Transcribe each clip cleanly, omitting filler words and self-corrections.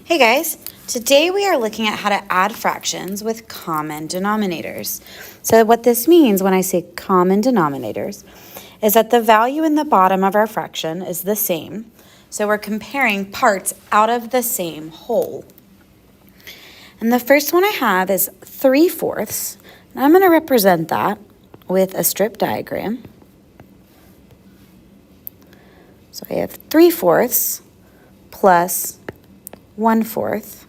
Hey guys, today we are looking at how to add fractions with common denominators. So what this means when I say common denominators is that the value in the bottom of our fraction is the same. So we're comparing parts out of the same whole. And the first one I have is 3/4. And I'm going to represent that with a strip diagram. So I have 3/4 plus 1/4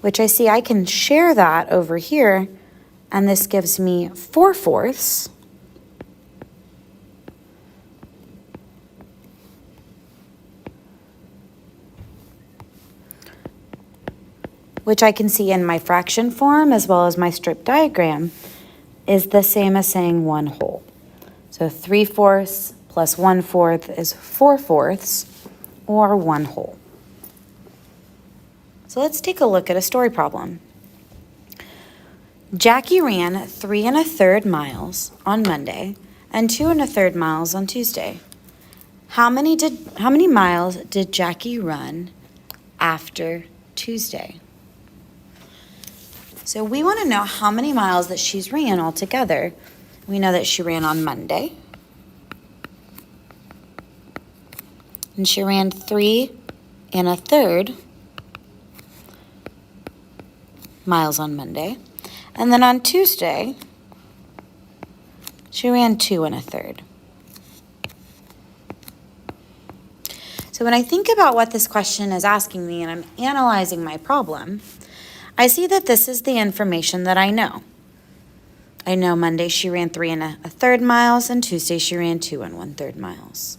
which I see I can share that over here, and this gives me 4/4 which I can see in my fraction form as well as my strip diagram is the same as saying 1/2. So 3/4 plus 1/4 is 4/4 or 1/2. So let's take a look at a story problem. Jackie ran 3 1/3 miles on Monday and 2 1/3 miles on Tuesday. How many miles did Jackie run after Tuesday? So we want to know how many miles that she's ran altogether. We know that she ran on Monday. And she ran 3 1/3 miles on Monday. And then on Tuesday, she ran 2 1/3. So when I think about what this question is asking me and I'm analyzing my problem, I see that this is the information that I know. I know Monday she ran 3 1/3 miles and Tuesday she ran 2 1/3 miles.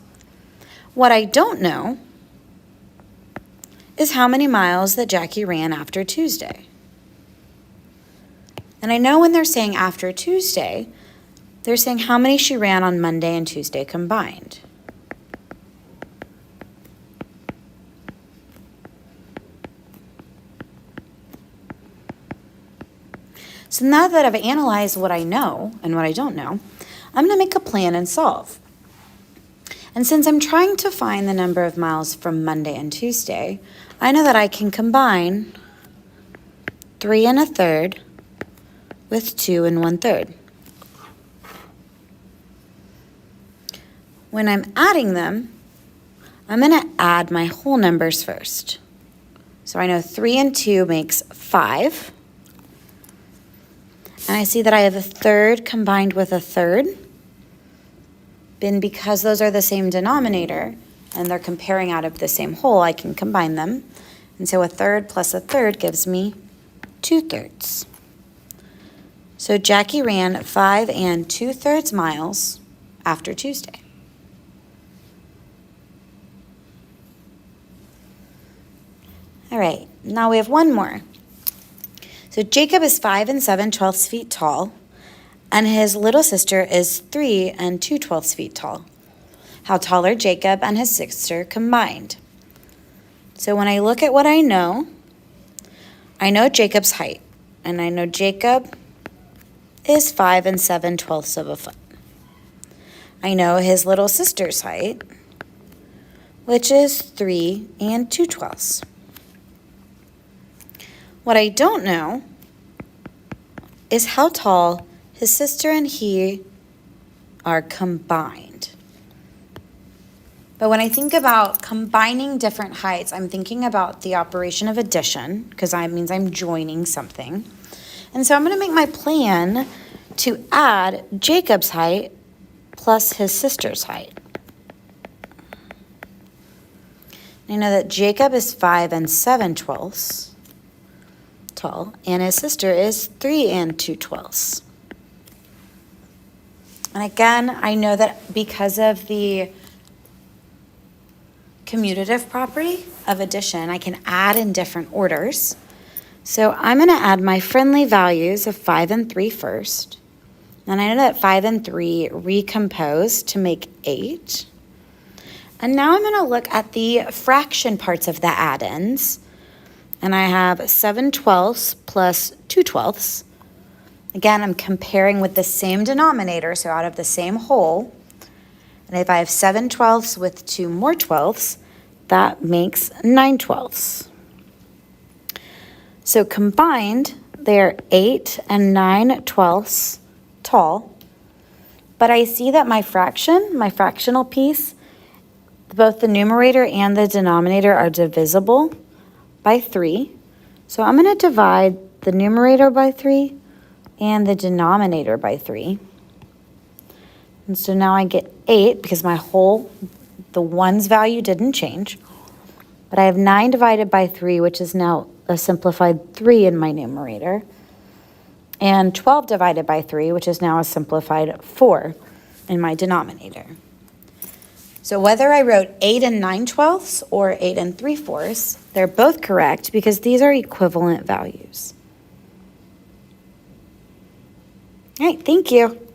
What I don't know is how many miles that Jackie ran after Tuesday. And I know when they're saying after Tuesday, they're saying how many she ran on Monday and Tuesday combined. So now that I've analyzed what I know and what I don't know, I'm going to make a plan and solve. And since I'm trying to find the number of miles from Monday and Tuesday, I know that I can combine 3 1/3 with 2 1/3. When I'm adding them, I'm going to add my whole numbers first. So I know 3 and 2 makes 5. And I see that I have 1/3 combined with 1/3. And because those are the same denominator and they're comparing out of the same whole, I can combine them. And so 1/3 plus 1/3 gives me 2/3. So Jackie ran 5 2/3 miles after Tuesday. All right, now we have one more. So Jacob is 5 7/12 feet tall, and his little sister is 3 2/12 feet tall. How tall are Jacob and his sister combined? So when I look at what I know Jacob's height, and I know Jacob is 5 7/12 of a foot. I know his little sister's height, which is 3 2/12. What I don't know is how tall his sister and he are combined. But when I think about combining different heights, I'm thinking about the operation of addition, because that means I'm joining something. And so I'm going to make my plan to add Jacob's height plus his sister's height. I know that Jacob is 5 7/12 tall, and his sister is 3 2/12. And again, I know that because of the commutative property of addition, I can add in different orders. So I'm going to add my friendly values of 5 and 3 first. And I know that 5 and 3 recompose to make 8. And now I'm going to look at the fraction parts of the add-ins. And I have 7/12 plus 2/12. Again, I'm comparing with the same denominator, so out of the same whole. And if I have 7 twelfths with 2 more twelfths, that makes 9 twelfths. So combined, they're 8 and 9 twelfths tall. But I see that my fractional piece, both the numerator and the denominator are divisible by 3. So I'm going to divide the numerator by 3 and the denominator by 3. And so now I get 8 because the 1's value didn't change. But I have 9 divided by 3, which is now a simplified 3 in my numerator. And 12 divided by 3, which is now a simplified 4 in my denominator. So whether I wrote 8 and 9 twelfths or 8 and 3/4, they're both correct because these are equivalent values. All right, thank you.